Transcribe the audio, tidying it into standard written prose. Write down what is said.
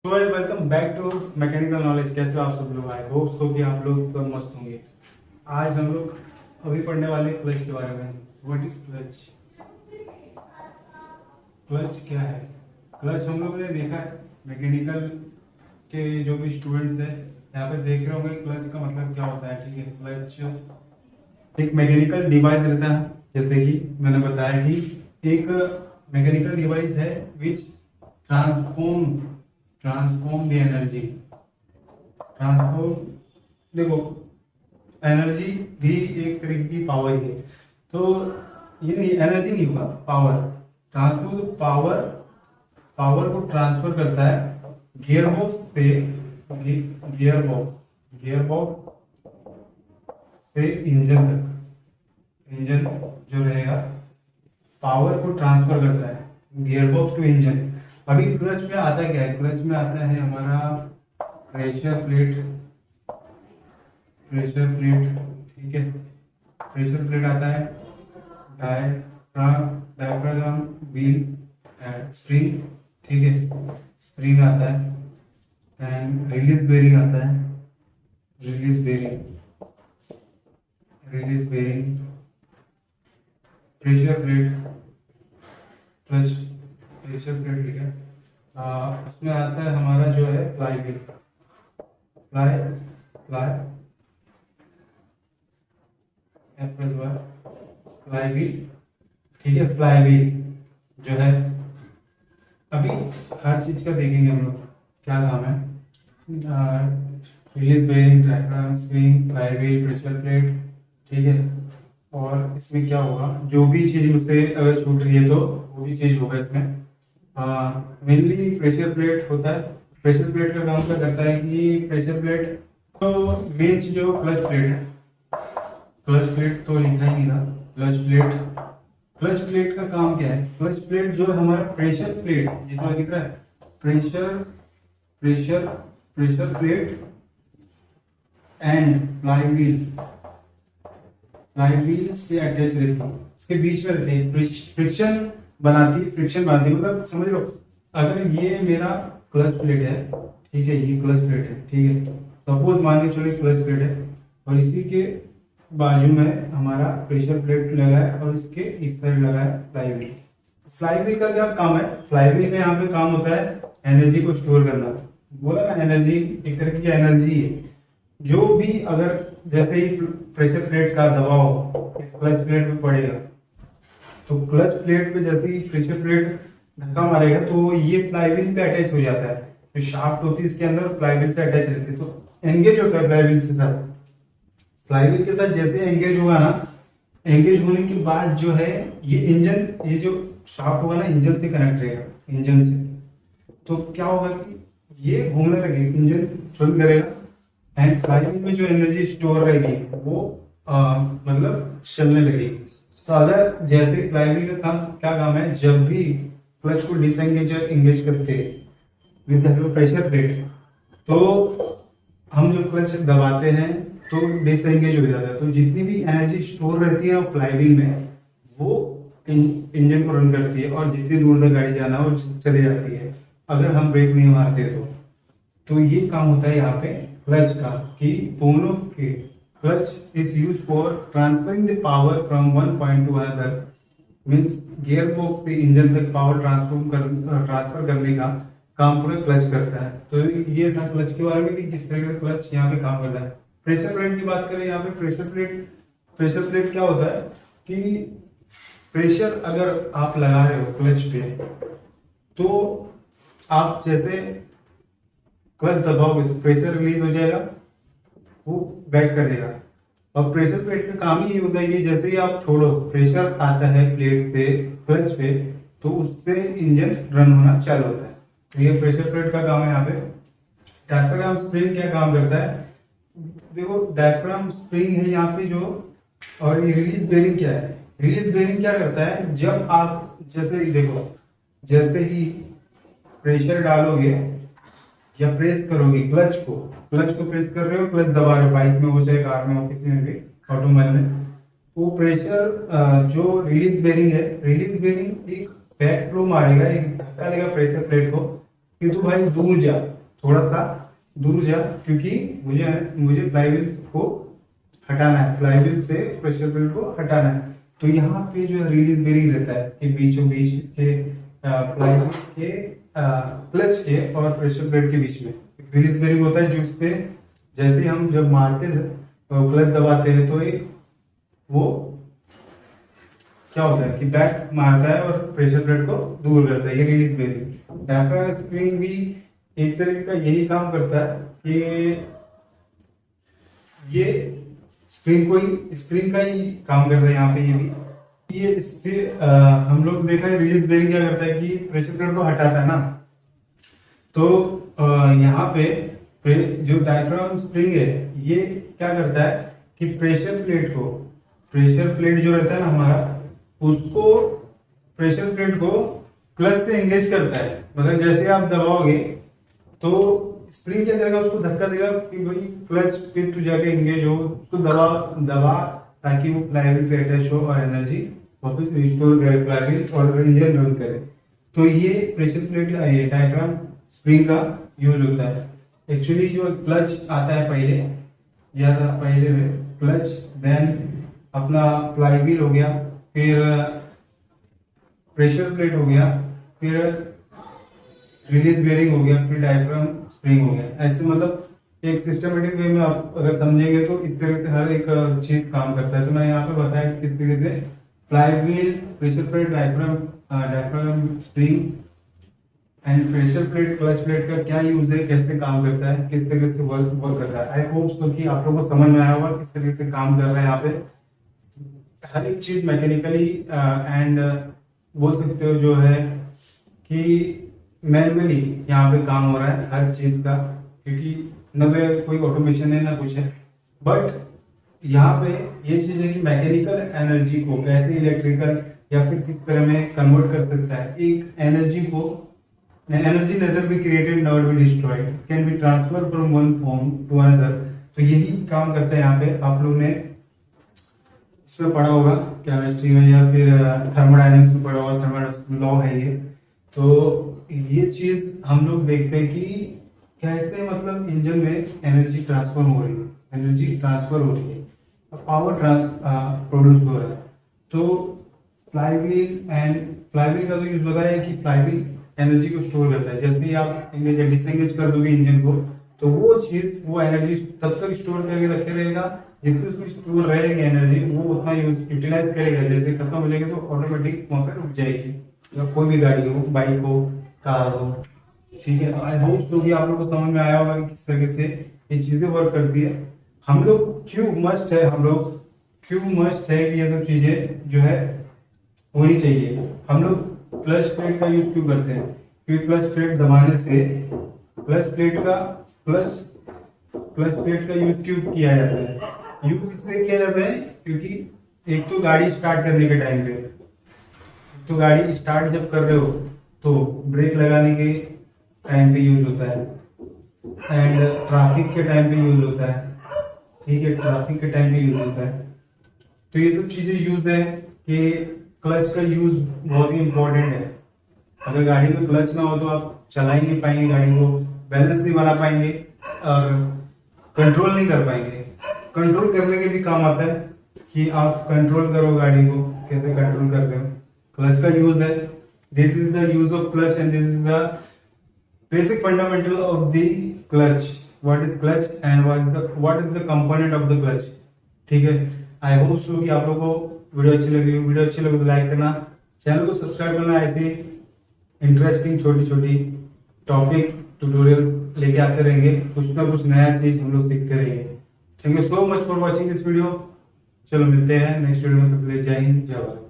Welcome back to mechanical knowledge. कैसे हो आप सब लोग? आई होप सो कि आप लोग सब मस्त होंगे। आज हम लोग अभी पढ़ने वाले क्लच के बारे में। What is clutch? क्लच क्या है? क्लच हम लोगों ने देखा है मैकेनिकल के जो भी स्टूडेंट्स हैं यहाँ पे देख रहे होंगे क्लच का मतलब क्या होता है। ठीक है, क्लच एक मैकेनिकल डिवाइस रहता है, जैसे कि मैंने बताया कि एक मैकेनिकल डिवाइस है which transform transform the energy. Transform, देखो एनर्जी भी एक तरीके की पावर ही है, तो ये नहीं एनर्जी नहीं होगा, पावर। ट्रांसफॉर्म पावर, पावर को ट्रांसफर करता है गियरबॉक्स से गियरबॉक्स से इंजन तक। इंजन जो रहेगा पावर को ट्रांसफर करता है गियरबॉक्स टू इंजन। अभी क्लच में आता क्या है? क्लच में आता है हमारा प्रेशर प्लेट। ठीक है, प्रेशर प्लेट आता है, डायफ्राम व्हील एंड स्प्रिंग। ठीक है, स्प्रिंग आता है एंड रिलीज बेरिंग आता है। Release bearing, pressure plate plus pressure plate. ठीक है, उसमें आता है हमारा जो है फ्लाई व्हील। Fly wheel. ठीक है, फ्लाई व्हील जो है, अभी हर चीज का देखेंगे हम लोग क्या काम है। Release bearing, diaphragm, spring, fly wheel, pressure plate. ठीक है, और इसमें क्या होगा, जो भी चीज मुझसे अगर छूट रही है तो वो भी चीज होगा इसमें। मेनली प्रेशर प्लेट होता है। प्रेशर प्लेट का काम क्या करता है कि प्रेशर प्लेट तो मेन जो क्लच प्लेट है, क्लच प्लेट तो लिखा ही नहीं था। क्लच प्लेट का काम क्या है? क्लच प्लेट जो है हमारा प्रेशर प्लेट, ये जो दिख रहा है pressure plate and fly wheel से अटैच रहती है, उसके बीच में रहती है, फ्रिक्शन बनाती है। मतलब समझ लो, अगर ये मेरा क्लच प्लेट है, ठीक है, ये क्लच प्लेट है, ठीक है, सपोज मान के चलो क्लच प्लेट है और इसी के बाजू में हमारा प्रेशर प्लेट लगा है और इसके इस साइड लगा है फ्लाई व्हील। फ्लाई व्हील का क्या काम है? फ्लाई व्हील का यहाँ पे काम होता है एनर्जी को स्टोर करना। बोला ना, एनर्जी एक तरह की एनर्जी है जो भी अगर जैसे ही प्रेशर प्लेट का दबाव इस क्लच प्लेट पे पड़ेगा, तो क्लच प्लेट पे जैसे ही प्रेशर प्लेट धक्का मारेगा तो ये फ्लाई व्हील पे अटैच हो जाता है। जो शाफ्ट होती है इसके अंदर फ्लाई व्हील से अटैच रहती है, तो एंगेज होता है फ्लाई व्हील के साथ। फ्लाई व्हील के साथ जैसे एंगेज होगा ना, एंगेज होने के बाद जो है ये इंजन, ये जो शाफ्ट होगा ना इंजन से कनेक्ट रहेगा, इंजन से। तो क्या होगा कि ये घूमने लगेगा, इंजन रन करेगा एंड फ्लाई व्हील में जो एनर्जी स्टोर रहेगी वो मतलब चलने लगेगी। तो अगर जैसे फ्लाई व्हील का काम क्या काम है, जब भी क्लच को डिसएंगेज या एंगेज करते विद प्रेशर प्लेट, तो हम जो क्लच दबाते हैं तो डिसएंगेज हो जाता है, तो जितनी भी एनर्जी स्टोर रहती है फ्लाई व्हील में वो इंजन को रन करती है और जितनी दूर तक गाड़ी जाना हो चली जाती है अगर हम ब्रेक नहीं मारते तो ये काम होता है यहाँ पे क्लच का, कि दोनों के clutch is use for transferring the power from one point two another. Means gear box से इंजन तक पावर ट्रांसफर करने का काम पूरा क्लच करता है। तो ये था क्लच के बारे में कि किस तरह का क्लच यहाँ पे काम करता है। प्रेशर प्लेट की बात करें, यहाँ पे प्रेशर प्लेट क्या होता है कि प्रेशर अगर आप लगा रहे हो क्लच पे, तो आप जैसे क्लच दबाओगे तो प्रेशर रिलीज हो जाएगा, वो बैक करेगा। और प्रेशर प्लेट का काम ही होता है कि जैसे ही आप छोड़ो, प्रेशर आता है प्लेट से क्लच पे, तो उससे इंजन रन होना चालू होता है। तो ये प्रेशर प्लेट का काम है। यहाँ पे डायफ्राम स्प्रिंग क्या काम करता है? देखो डायफ्राम स्प्रिंग है यहाँ पे जो, और ये रिलीज बेरिंग क्या है? रिलीज बेरिंग क्या करता है, जब आप जैसे ही देखो, जैसे ही प्रेशर डालोगे या प्रेस करोगे क्लच को प्रेस कर रहे हो, क्लच दबा रहे हो, बाइक में हो चाहे कार में हो, किसी में भी, ऑटोमोबाइल में, वो प्रेशर जो रिलीज बेरिंग है, रिलीज बेरिंग एक बैक फ्लो मारेगा, एक धक्का देगा प्रेशर प्लेट को कि तू भाई दूर जा, थोड़ा सा दूर जा, क्योंकि मुझे मुझे फ्लाईव्हील को हटाना है, फ्लाईव्हील से प्रेशर प्लेट को हटाना है। तो यहाँ पे जो रिलीज बेरिंग रहता है इसके बीचों बीच, इसके फ्लाईव्हील के क्लच के और प्रेशर प्लेट के बीच में रिलीज बेरिंग होता है, जो इससे जैसे हम जब मारते थे क्लच दबाते हैं तो वो क्या होता है कि बैक मारता है और प्रेशर प्लेट को दूर करता है, ये रिलीज बेरिंग। डायफ्राम स्प्रिंग भी एक तरीके का यही काम करता है कि ये स्प्रिंग का ही काम करता है यहाँ पे। ये भी ये इससे हम लोग देखा है रिलीज बेरिंग क्या करता है कि प्रेशर प्लेट को हटाता है ना। तो यहाँ पे जो डायफ्राम स्प्रिंग है ये क्या करता है कि प्रेशर प्लेट जो रहता है ना हमारा, उसको प्रेशर प्लेट को क्लच से एंगेज करता है। मतलब जैसे आप दबाओगे तो स्प्रिंग क्या करेगा, उसको धक्का देगा कि भाई क्लच पे तू जाके एंगेज हो, उसको दबा ताकि वो फ्लाईव्हील पे अटैच हो और एनर्जी वापस रिस्टोर करे फ्लाईव्हील और इंजन रन करे। तो ये प्रेशर प्लेट डायफ्राम स्प्रिंग का यूज होता है। एक्चुअली जो क्लच आता है पहले में क्लच, देन अपना फ्लाईव्हील हो गया, फिर प्रेशर प्लेट हो गया, फिर रिलीज बेरिंग हो गया, फिर डायफ्राम स्प्रिंग हो गया। ऐसे मतलब एक सिस्टमेटिक वे में आप अगर समझेंगे तो इस तरह से हर एक चीज काम करता है। तो मैंने यहाँ पे बताया कि किस तरह से flywheel, pressure plate, diaphragm spring and pressure plate, clutch plate का क्या यूज है, कैसे काम करता है, किस तरह से वर्क करता है। आई होप सो कि आप लोगों को समझ में आया होगा किस तरह से काम कर रहा है यहाँ पे। हर एक चीज मैकेनिकली एंड बोल सकते हो जो है कि मैनुअली यहाँ पे काम हो रहा है हर चीज का, क्योंकि न कोई ऑटोमेशन है ना कुछ है। बट यहाँ पे ये चीज है कि मैकेनिकल एनर्जी को कैसे इलेक्ट्रिकल या फिर किस तरह में कन्वर्ट कर सकता है। एक एनर्जी को, energy neither be created not be destroyed, can be transfer from one form to another. तो यही काम करता है यहाँ पे। आप लोग ने इसमें पढ़ा होगा केमिस्ट्री में या फिर थर्मोडायनेमिक्स में पढ़ा होगा, थर्मोडायनेमिक्स लॉ है ये। तो ये चीज हम लोग देखते हैं कि कैसे मतलब इंजन में एनर्जी ट्रांसफर हो रही है, पावर प्रोड्यूस हो रहा है। तो फ्लाईव्हील का तो यूज बताया कि फ्लाईव्हील एनर्जी को स्टोर करता है। जैसे ही आप एंगेज या डिसएंगेज कर दोगे इंजन को, तो वो एनर्जी तब तक स्टोर करके रखे रहेगा जितनी उसमें स्टोर रहेगी एनर्जी, वो उतना यूटिलाइज करेगा। जैसे खत्म हो जाएगी तो ऑटोमेटिक वहां पर रुक जाएगी। तो कोई भी गाड़ी हो, बाइक हो, कार हो, ठीक है। आई होप सो कि आप लोगों को समझ में आया होगा कि किस तरह से ये चीजें वर्क करती है। हम लोग क्यों मस्ट है कि ये सब चीजें जो है होनी चाहिए। हम लोग क्लच प्लेट का यूज क्यों करते हैं, क्योंकि क्लच प्लेट दबाने से क्लच प्लेट का यूज क्यों किया जाता है। यूज इसलिए किया जाता है क्योंकि एक तो गाड़ी स्टार्ट करने के टाइम पे, तो गाड़ी स्टार्ट जब कर रहे हो तो ब्रेक लगाने के टाइम पे यूज होता है, एंड ट्रैफिक के टाइम पे यूज होता है, ठीक है, ट्रैफिक के टाइम पे यूज होता है। तो ये सब चीजें यूज है कि क्लच का यूज बहुत ही इंपॉर्टेंट है। अगर गाड़ी में क्लच ना हो तो आप चला ही नहीं पाएंगे, गाड़ी को बैलेंस नहीं बना पाएंगे और कंट्रोल नहीं कर पाएंगे। कंट्रोल करने के भी काम आता है कि आप कंट्रोल करो गाड़ी को, कैसे कंट्रोल कर रहे हो, क्लच का यूज है। This is the use of clutch and this is the basic fundamental of the clutch. What is clutch and what is the component of the clutch, ठीक है। आई होप सो कि आप लोगों को video अच्छी लगी तो लाइक करना, चैनल को सब्सक्राइब करना। ऐसे इंटरेस्टिंग छोटी टॉपिक्स ट्यूटोरियल्स लेके आते रहेंगे, कुछ ना कुछ नया चीज हम लोग सीखते रहेंगे। Thank you so much for watching this video. चलो मिलते हैं नेक्स्ट वीडियो में, तब तक जय हिंद, जय भारत।